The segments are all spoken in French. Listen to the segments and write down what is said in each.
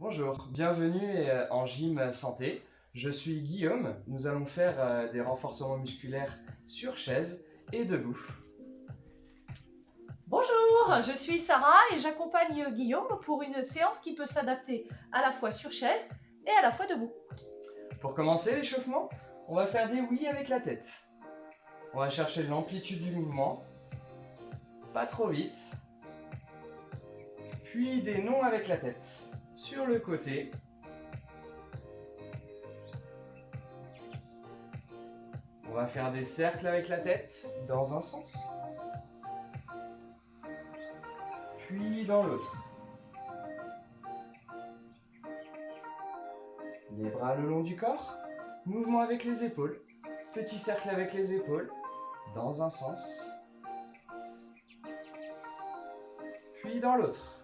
Bonjour, bienvenue en gym santé. Je suis Guillaume. Nous allons faire des renforcements musculaires sur chaise et debout. Bonjour, je suis Sarah et j'accompagne Guillaume pour une séance qui peut s'adapter à la fois sur chaise et à la fois debout. Pour commencer l'échauffement, on va faire des oui avec la tête. On va chercher l'amplitude du mouvement, pas trop vite. Puis des non avec la tête, sur le côté. On va faire des cercles avec la tête, dans un sens. Puis dans l'autre. Les bras le long du corps. Mouvement avec les épaules. Petit cercle avec les épaules, dans un sens. Puis dans l'autre.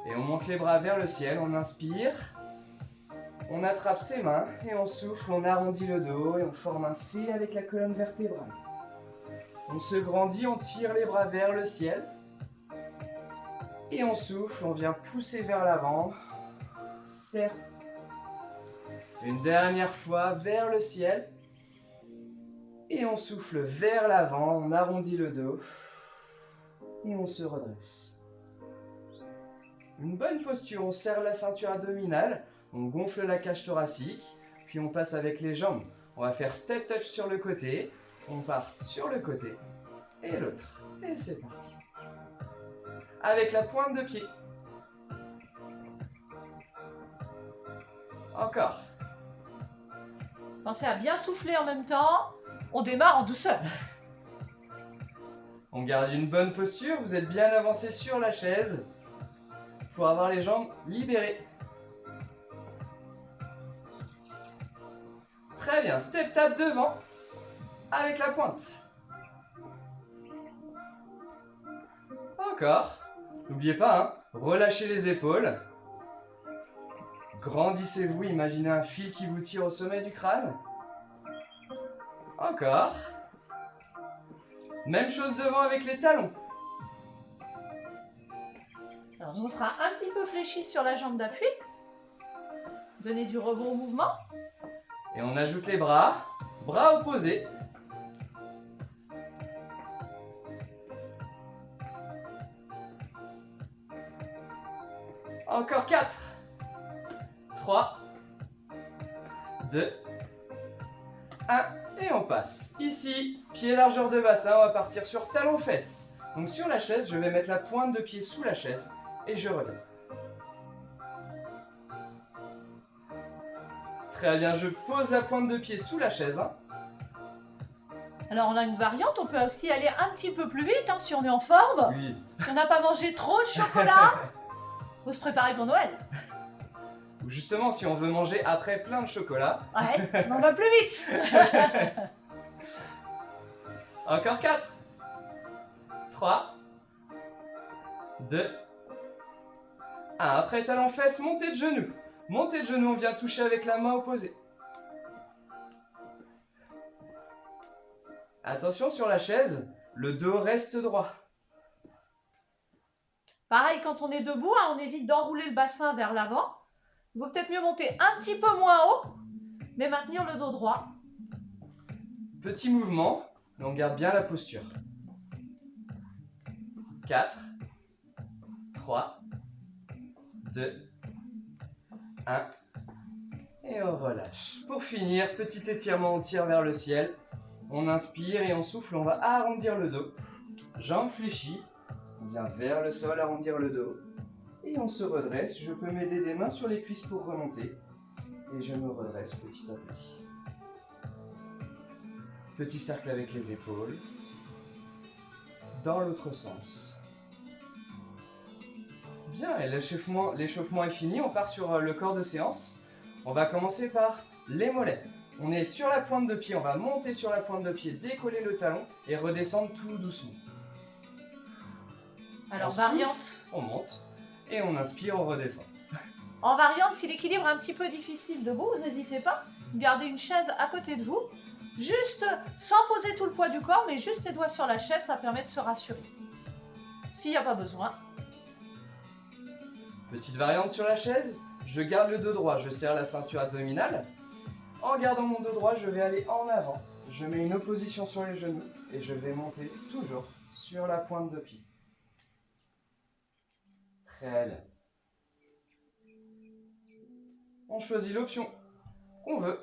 Et on monte les bras vers le ciel, on inspire. On attrape ses mains et on souffle, on arrondit le dos et on forme un C avec la colonne vertébrale. On se grandit, on tire les bras vers le ciel. Et on souffle, on vient pousser vers l'avant. Serre. Une dernière fois vers le ciel. Et on souffle vers l'avant, on arrondit le dos. Et on se redresse. Une bonne posture, on serre la ceinture abdominale. On gonfle la cage thoracique, puis on passe avec les jambes. On va faire step touch sur le côté, on part sur le côté et l'autre. Et c'est parti. Avec la pointe de pied. Encore. Pensez à bien souffler en même temps. On démarre en douceur. On garde une bonne posture, vous êtes bien avancé sur la chaise pour avoir les jambes libérées. Très bien, step tap devant avec la pointe. Encore. N'oubliez pas, hein, relâchez les épaules. Grandissez-vous, imaginez un fil qui vous tire au sommet du crâne. Encore. Même chose devant avec les talons. Alors, on sera un petit peu fléchi sur la jambe d'appui. Donnez du rebond au mouvement. Et on ajoute les bras, bras opposés. Encore 4, 3, 2, 1, et on passe. Ici, pied largeur de bassin, on va partir sur talon-fesses. Donc sur la chaise, je vais mettre la pointe de pied sous la chaise et je reviens. Très bien, je pose la pointe de pied sous la chaise. Alors, on a une variante. On peut aussi aller un petit peu plus vite si on est en forme. Oui. Si on n'a pas mangé trop de chocolat, faut se préparer pour Noël. Ou justement, si on veut manger après plein de chocolat. Ouais, on va plus vite. Encore 4, 3, 2, 1. Après talon-fesses, montée de genoux. Montée de genoux, on vient toucher avec la main opposée. Attention sur la chaise, le dos reste droit. Pareil, quand on est debout, on évite d'enrouler le bassin vers l'avant. Il vaut peut-être mieux monter un petit peu moins haut, mais maintenir le dos droit. Petit mouvement, mais on garde bien la posture. 4, 3, 2, 1. Et on relâche. Pour finir, petit étirement, on tire vers le ciel. On inspire et on souffle, on va arrondir le dos. Jambes fléchies. On vient vers le sol, arrondir le dos. Et on se redresse. Je peux m'aider des mains sur les cuisses pour remonter. Et je me redresse petit à petit. Petit cercle avec les épaules. Dans l'autre sens. Bien, et l'échauffement est fini. On part sur le corps de séance. On va commencer par les mollets. On est sur la pointe de pied. On va monter sur la pointe de pied, décoller le talon et redescendre tout doucement. Alors, On variante. souffle, on monte et on inspire, on redescend. En variante, si l'équilibre est un petit peu difficile debout, n'hésitez pas. Gardez une chaise à côté de vous. Juste, sans poser tout le poids du corps, mais juste les doigts sur la chaise, ça permet de se rassurer. S'il n'y a pas besoin, Petite variante sur la chaise, je garde le dos droit, je serre la ceinture abdominale. En gardant mon dos droit, je vais aller en avant. Je mets une opposition sur les genoux et je vais monter toujours sur la pointe de pied. Très bien. On choisit l'option qu'on veut.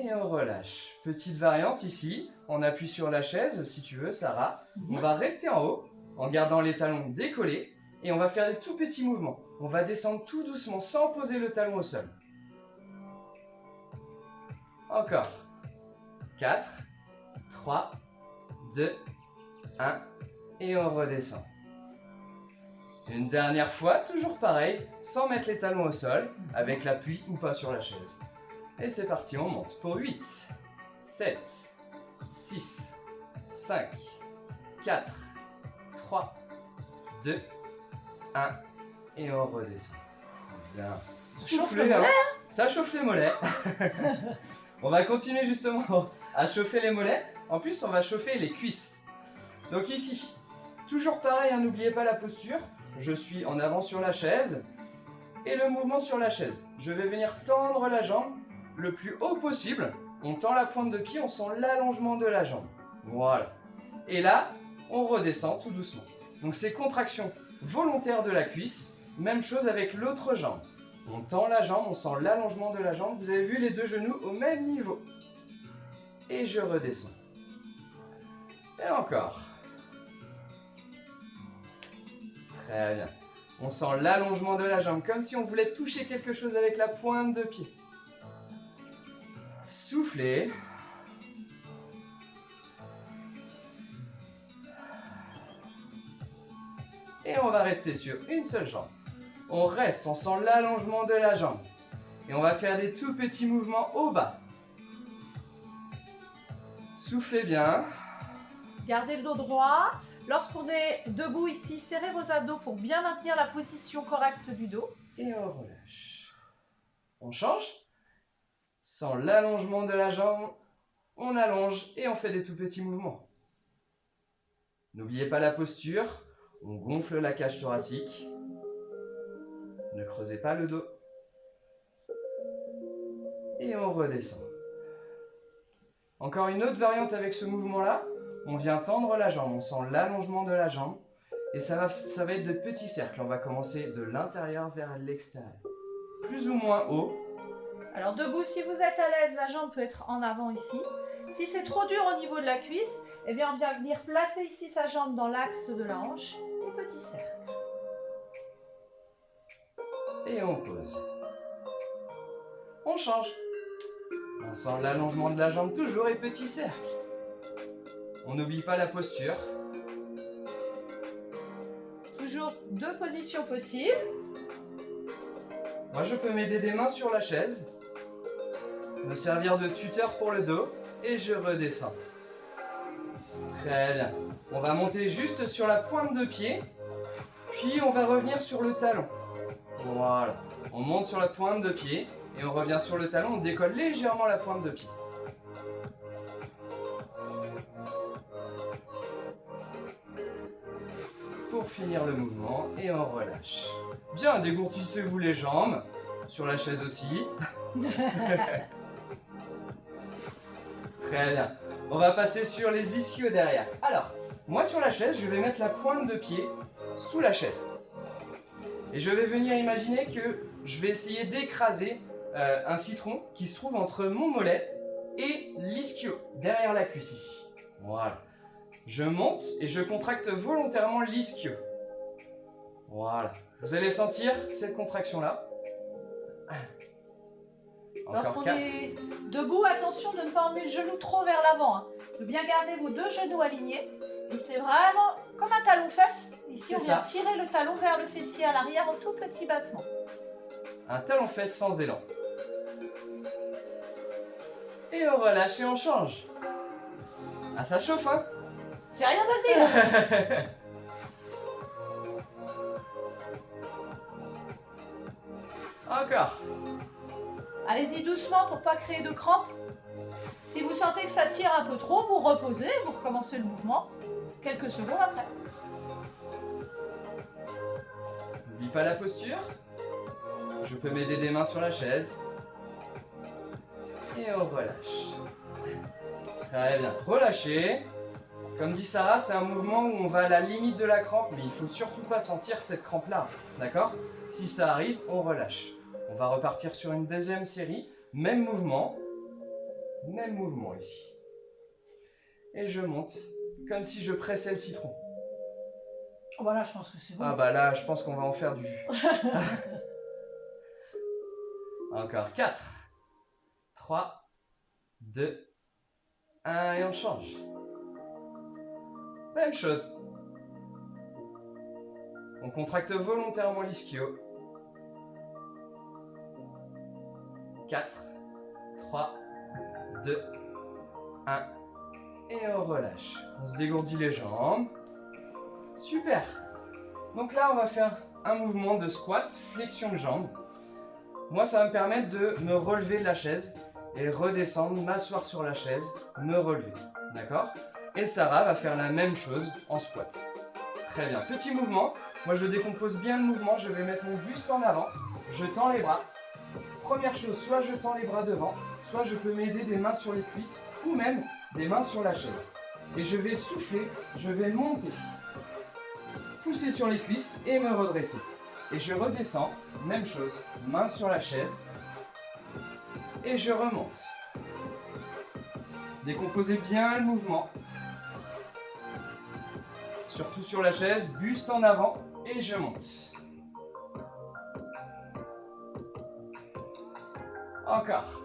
Et on relâche. Petite variante ici, on appuie sur la chaise si tu veux, Sarah. On va rester en haut en gardant les talons décollés et on va faire des tout petits mouvements. On va descendre tout doucement sans poser le talon au sol. Encore. 4, 3, 2, 1 et on redescend. Une dernière fois, toujours pareil, sans mettre les talons au sol, avec l'appui ou pas sur la chaise. Et c'est parti, on monte pour 8, 7, 6, 5, 4, 3, 2, 1 et on redescend. Bien. Soufflez, hein. Ça chauffe les mollets. On va continuer justement à chauffer les mollets. En plus, on va chauffer les cuisses. Donc ici, toujours pareil, hein, n'oubliez pas la posture. Je suis en avant sur la chaise et le mouvement sur la chaise. Je vais venir tendre la jambe le plus haut possible. On tend la pointe de pied, on sent l'allongement de la jambe. Voilà. Et là, on redescend tout doucement. Donc c'est contraction volontaire de la cuisse. Même chose avec l'autre jambe. On tend la jambe, on sent l'allongement de la jambe. Vous avez vu les deux genoux au même niveau. Et je redescends. Et encore. Très bien. On sent l'allongement de la jambe, comme si on voulait toucher quelque chose avec la pointe de pied. Soufflez. Et on va rester sur une seule jambe. On reste, on sent l'allongement de la jambe. Et on va faire des tout petits mouvements au bas. Soufflez bien. Gardez le dos droit. Lorsqu'on est debout ici, serrez vos abdos pour bien maintenir la position correcte du dos. Et on relâche. On change. Sans l'allongement de la jambe, on allonge et on fait des tout petits mouvements. N'oubliez pas la posture. On gonfle la cage thoracique. Ne creusez pas le dos. Et on redescend. Encore une autre variante avec ce mouvement-là. On vient tendre la jambe, on sent l'allongement de la jambe. Et ça va être de petits cercles. On va commencer de l'intérieur vers l'extérieur. Plus ou moins haut. Alors debout, si vous êtes à l'aise, la jambe peut être en avant ici. Si c'est trop dur au niveau de la cuisse, eh bien on vient venir placer ici sa jambe dans l'axe de la hanche. Et petit cercle. Et on pose. On change. On sent l'allongement de la jambe toujours et petit cercle. On n'oublie pas la posture. Toujours deux positions possibles. Moi, je peux m'aider des mains sur la chaise, me servir de tuteur pour le dos, et je redescends. Très bien. On va monter juste sur la pointe de pied, puis on va revenir sur le talon. Voilà. On monte sur la pointe de pied, et on revient sur le talon, on décolle légèrement la pointe de pied. Pour finir le mouvement, et on relâche. Bien, dégourdissez-vous les jambes, sur la chaise aussi. Très bien. On va passer sur les ischios derrière. Alors, moi sur la chaise, je vais mettre la pointe de pied sous la chaise. Et je vais venir imaginer que je vais essayer d'écraser un citron qui se trouve entre mon mollet et l'ischio, derrière la cuisse ici. Voilà. Je monte et je contracte volontairement l'ischio. Voilà. Vous allez sentir cette contraction-là. Lorsqu'on est debout, attention de ne pas emmener le genou trop vers l'avant. Hein. De bien garder vos deux genoux alignés. Et c'est vraiment comme un talon-fesse. Ici, on vient tirer le talon vers le fessier à l'arrière en tout petit battement. Un talon-fesse sans élan. Et on relâche et on change. Ah, ça chauffe, hein? C'est rien de le dire. Encore. Allez-y doucement pour pas créer de crampes. Si vous sentez que ça tire un peu trop, vous reposez, vous recommencez le mouvement. quelques secondes après. N'oublie pas la posture. Je peux m'aider des mains sur la chaise. Et on relâche. Très bien. Relâchez. Comme dit Sarah, c'est un mouvement où on va à la limite de la crampe, mais il ne faut surtout pas sentir cette crampe-là. D'accord? Si ça arrive, on relâche. On va repartir sur une deuxième série. Même mouvement ici. Et je monte, comme si je pressais le citron. Voilà, je pense que c'est bon. Ah bah là, je pense qu'on va en faire du jus. Encore 4, 3, 2, 1 et on change. Même chose. On contracte volontairement l'ischio. 4, 3, 2, 1 et on relâche. On se dégourdit les jambes. Super. Donc là, on va faire un mouvement de squat, flexion de jambes. Moi, ça va me permettre de me relever de la chaise et redescendre, m'asseoir sur la chaise, me relever. D'accord? Et Sarah va faire la même chose en squat. Très bien. Petit mouvement. Moi, je décompose bien le mouvement. Je vais mettre mon buste en avant. Je tends les bras. Première chose, soit je tends les bras devant, soit je peux m'aider des mains sur les cuisses ou même des mains sur la chaise. Et je vais souffler, je vais monter. Pousser sur les cuisses et me redresser. Et je redescends, même chose, main sur la chaise. Et je remonte. Décomposez bien le mouvement. Surtout sur la chaise, buste en avant et je monte. Encore.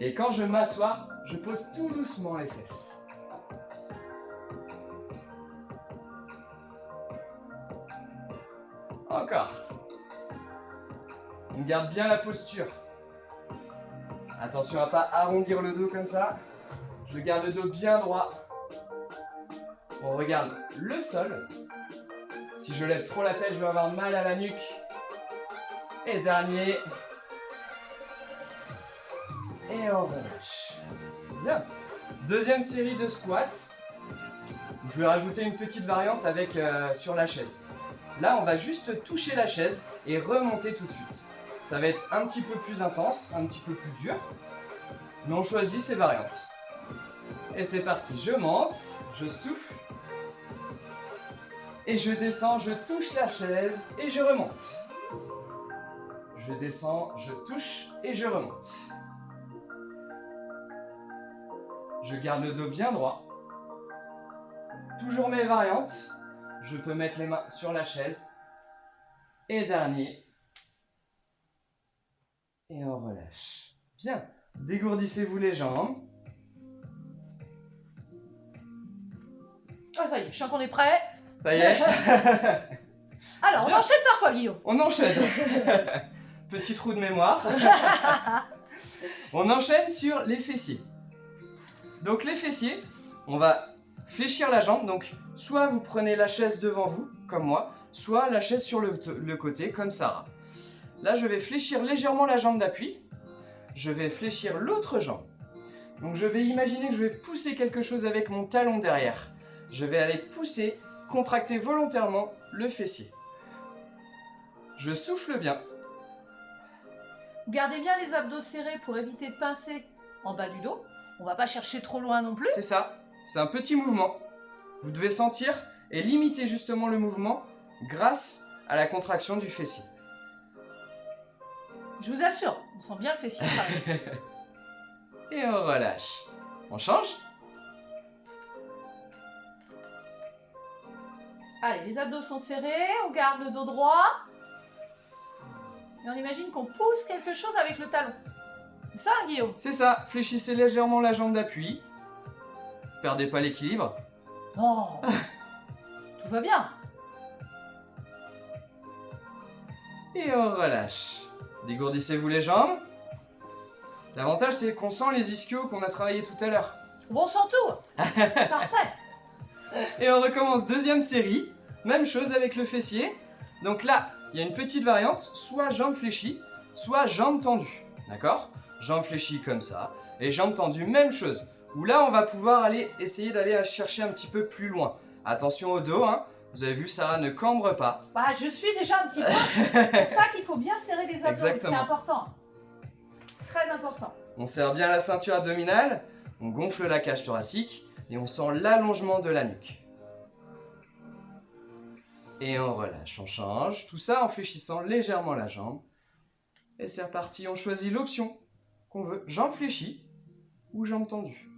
Et quand je m'assois, je pose tout doucement les fesses. Encore. On garde bien la posture. Attention à ne pas arrondir le dos comme ça. Je garde le dos bien droit. On regarde le sol. Si je lève trop la tête, je vais avoir mal à la nuque. Et dernier. Et on relâche. Bien. Deuxième série de squats. Je vais rajouter une petite variante avec sur la chaise. Là, on va juste toucher la chaise et remonter tout de suite. Ça va être un petit peu plus intense, un petit peu plus dur. Mais on choisit ces variantes. Et c'est parti. Je monte, je souffle. Et je descends, je touche la chaise et je remonte. Je descends, je touche et je remonte. Je garde le dos bien droit. Toujours mes variantes. Je peux mettre les mains sur la chaise. Et dernier. Et on relâche. Bien. Dégourdissez-vous les jambes. Ah, ça y est, je sens qu'on est prêt. Ça y est. Alors, Bien. on enchaîne par quoi, Guillaume? On enchaîne. Petit trou de mémoire. On enchaîne sur les fessiers. Donc les fessiers, on va fléchir la jambe. Donc soit vous prenez la chaise devant vous, comme moi, soit la chaise sur le côté, comme Sarah. Là, je vais fléchir légèrement la jambe d'appui. Je vais fléchir l'autre jambe. Donc je vais imaginer que je vais pousser quelque chose avec mon talon derrière. Je vais aller pousser, contracter volontairement le fessier. Je souffle bien. Gardez bien les abdos serrés pour éviter de pincer en bas du dos. On va pas chercher trop loin non plus. C'est ça, c'est un petit mouvement. Vous devez sentir et limiter justement le mouvement grâce à la contraction du fessier. Je vous assure, on sent bien le fessier. Et on relâche. On change? Allez, les abdos sont serrés, on garde le dos droit. Et on imagine qu'on pousse quelque chose avec le talon. C'est ça, hein, Guillaume? C'est ça, fléchissez légèrement la jambe d'appui. Perdez pas l'équilibre. Non. Tout va bien. Et on relâche. Dégourdissez-vous les jambes. L'avantage, c'est qu'on sent les ischios qu'on a travaillé tout à l'heure. Bon, on sent tout. Parfait. Et on recommence deuxième série. Même chose avec le fessier. Donc là, il y a une petite variante. Soit jambes fléchies, soit jambes tendues. D'accord? Jambes fléchies comme ça. Et jambes tendues, même chose. où là on va pouvoir essayer d'aller chercher un petit peu plus loin. Attention au dos, hein. Vous avez vu, Sarah ne cambre pas. Bah, je suis déjà un petit peu. C'est pour ça qu'il faut bien serrer les abdos, c'est important. Très important. On serre bien la ceinture abdominale, on gonfle la cage thoracique et on sent l'allongement de la nuque. Et on relâche, on change. Tout ça en fléchissant légèrement la jambe. Et c'est reparti, on choisit l'option qu'on veut. Jambe fléchie ou jambe tendue.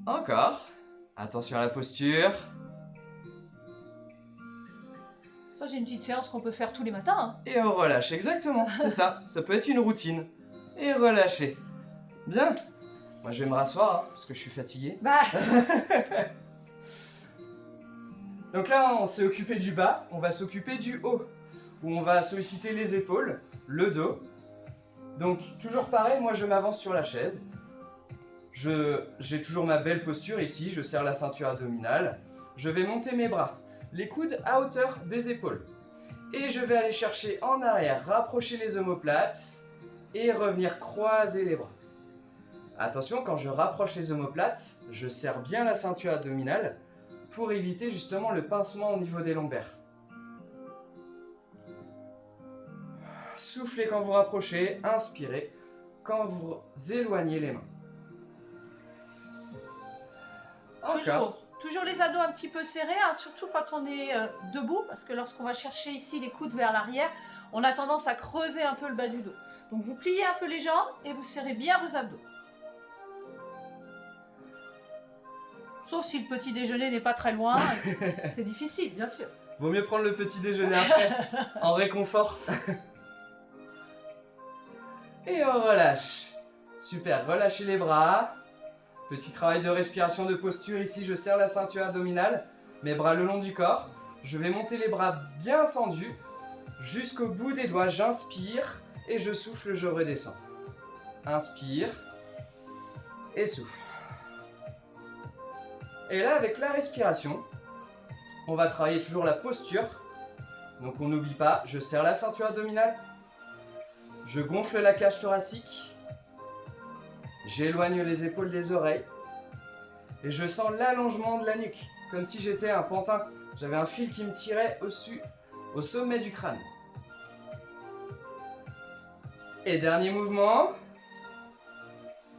Encore. Attention à la posture. Ça, j'ai une petite séance qu'on peut faire tous les matins. Hein. Et on relâche, exactement, c'est ça. Ça peut être une routine. Et relâcher. Bien. Moi, je vais me rasseoir, hein, parce que je suis fatigué. Bah. Donc là, on s'est occupé du bas, on va s'occuper du haut. Où on va solliciter les épaules, le dos. Donc, toujours pareil, moi, je m'avance sur la chaise. J'ai toujours ma belle posture ici, je serre la ceinture abdominale. Je vais monter mes bras, les coudes à hauteur des épaules. Et je vais aller chercher en arrière, rapprocher les omoplates et revenir croiser les bras. Attention, quand je rapproche les omoplates, je serre bien la ceinture abdominale pour éviter justement le pincement au niveau des lombaires. Soufflez quand vous rapprochez, inspirez quand vous éloignez les mains. Toujours les abdos un petit peu serrés, hein, surtout quand on est debout, parce que lorsqu'on va chercher ici les coudes vers l'arrière, on a tendance à creuser un peu le bas du dos. Donc vous pliez un peu les jambes et vous serrez bien vos abdos. Sauf si le petit déjeuner n'est pas très loin, c'est difficile, bien sûr. Vaut mieux prendre le petit déjeuner après, en réconfort. Et on relâche. Super, relâchez les bras. Petit travail de respiration, de posture. Ici, je serre la ceinture abdominale, mes bras le long du corps. Je vais monter les bras bien tendus jusqu'au bout des doigts. J'inspire et je souffle, je redescends. Inspire et souffle. Et là, avec la respiration, on va travailler toujours la posture. Donc on n'oublie pas, je serre la ceinture abdominale, je gonfle la cage thoracique, j'éloigne les épaules des oreilles et je sens l'allongement de la nuque, comme si j'étais un pantin. J'avais un fil qui me tirait au sommet du crâne. Et dernier mouvement.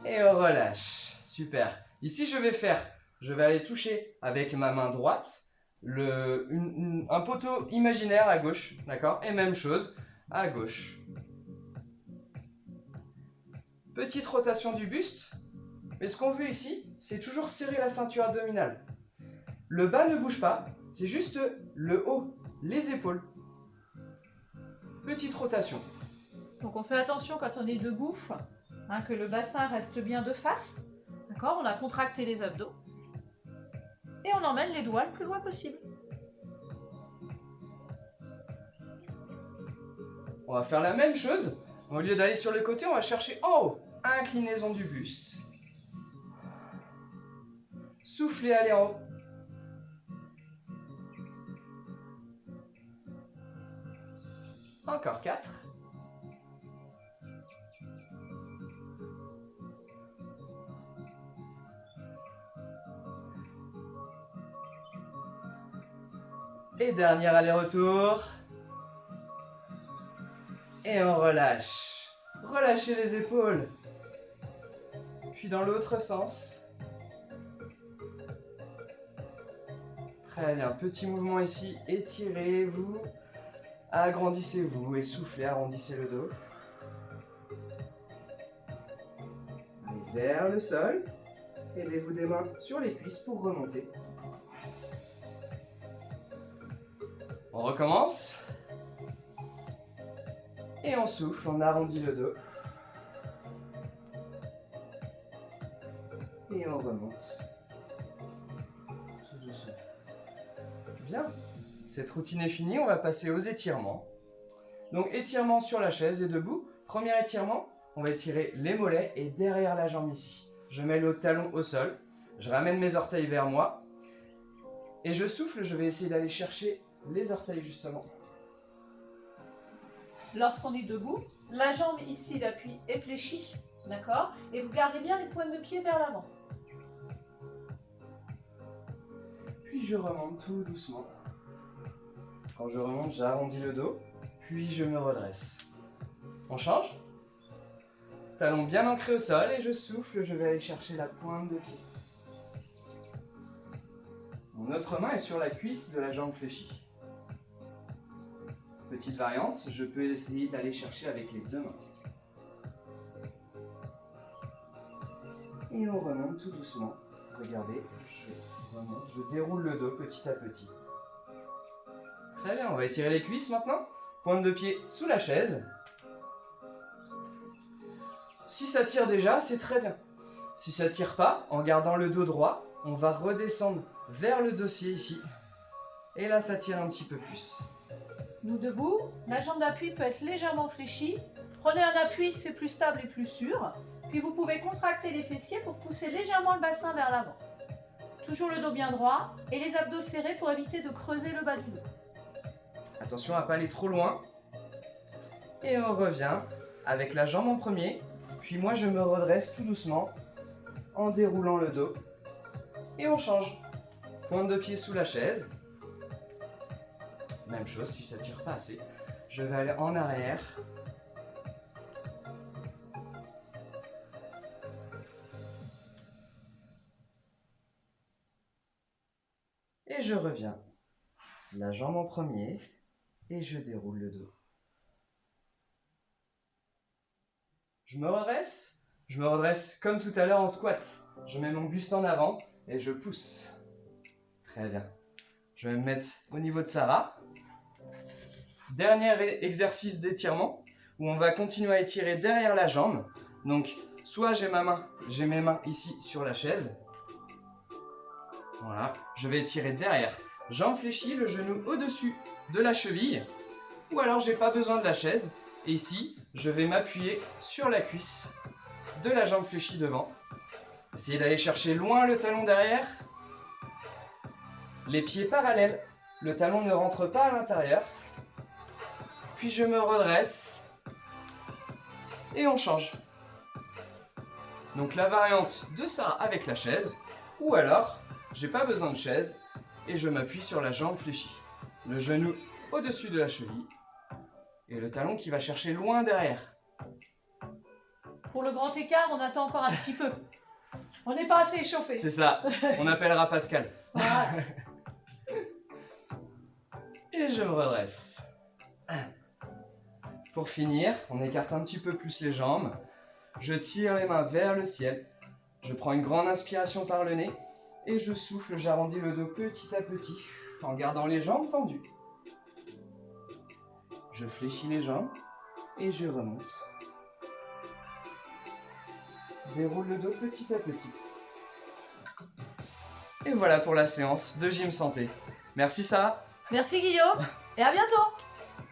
Et on relâche. Super. Ici, je vais aller toucher avec ma main droite un poteau imaginaire à gauche. D'accord? Et même chose à gauche. Petite rotation du buste. Mais ce qu'on veut ici, c'est toujours serrer la ceinture abdominale. Le bas ne bouge pas, c'est juste le haut, les épaules. Petite rotation. Donc on fait attention quand on est debout, hein, que le bassin reste bien de face. D'accord? On a contracté les abdos. Et on emmène les doigts le plus loin possible. On va faire la même chose. Au lieu d'aller sur le côté, on va chercher en haut. Inclinaison du buste. Soufflez, allez en haut. Encore 4. Et dernier aller-retour. Et on relâche. Relâchez les épaules. Puis dans l'autre sens. Très bien, petit mouvement ici. Étirez-vous. Agrandissez-vous et soufflez, arrondissez le dos. Allez vers le sol. Aidez-vous des mains sur les cuisses pour remonter. On recommence. Et on souffle, on arrondit le dos. Et on remonte. Tout doucement. Bien. Cette routine est finie, on va passer aux étirements. Donc étirement sur la chaise et debout. Premier étirement, on va étirer les mollets et derrière la jambe ici. Je mets le talon au sol, je ramène mes orteils vers moi. Et je souffle, je vais essayer d'aller chercher les orteils justement. Lorsqu'on est debout, La jambe ici d'appui est fléchie, d'accord? Et vous gardez bien les pointes de pied vers l'avant. Puis je remonte tout doucement. Quand je remonte, j'arrondis le dos, puis je me redresse. On change? Talon bien ancré au sol et je souffle, je vais aller chercher la pointe de pied. Mon autre main est sur la cuisse de la jambe fléchie. Petite variante, je peux essayer d'aller chercher avec les deux mains. Et on remonte tout doucement. Regardez, je remonte, je déroule le dos petit à petit. Très bien, on va étirer les cuisses maintenant. Pointe de pied sous la chaise. Si ça tire déjà, c'est très bien. Si ça tire pas, en gardant le dos droit, on va redescendre vers le dossier ici. Et là, ça tire un petit peu plus. Nous debout, la jambe d'appui peut être légèrement fléchie. Prenez un appui, c'est plus stable et plus sûr. Puis vous pouvez contracter les fessiers pour pousser légèrement le bassin vers l'avant. Toujours le dos bien droit et les abdos serrés pour éviter de creuser le bas du dos. Attention à ne pas aller trop loin. Et on revient avec la jambe en premier. Puis moi, je me redresse tout doucement en déroulant le dos. Et on change. Pointe de pied sous la chaise. Même chose, si ça ne tire pas assez, je vais aller en arrière. Et je reviens. La jambe en premier. Et je déroule le dos. Je me redresse comme tout à l'heure en squat. Je mets mon buste en avant et je pousse. Très bien. Je vais me mettre au niveau de Sarah. Dernier exercice d'étirement où on va continuer à étirer derrière la jambe. Donc, soit j'ai mes mains ici sur la chaise. Voilà, je vais étirer derrière. Jambe fléchie, le genou au-dessus de la cheville. Ou alors, j'ai pas besoin de la chaise. Et ici, je vais m'appuyer sur la cuisse de la jambe fléchie devant. Essayez d'aller chercher loin le talon derrière. Les pieds parallèles. Le talon ne rentre pas à l'intérieur. Puis je me redresse. Et on change. Donc la variante de ça avec la chaise. Ou alors, j'ai pas besoin de chaise. Et je m'appuie sur la jambe fléchie. Le genou au-dessus de la cheville. Et le talon qui va chercher loin derrière. Pour le grand écart, on attend encore un petit peu. On n'est pas assez échauffé. C'est ça, on appellera Pascal. Voilà. Et je me redresse. Pour finir, on écarte un petit peu plus les jambes. Je tire les mains vers le ciel. Je prends une grande inspiration par le nez. Et je souffle, j'arrondis le dos petit à petit, en gardant les jambes tendues. Je fléchis les jambes et je remonte. Déroule le dos petit à petit. Et voilà pour la séance de Gym Santé. Merci Sarah. Merci Guillaume et à bientôt.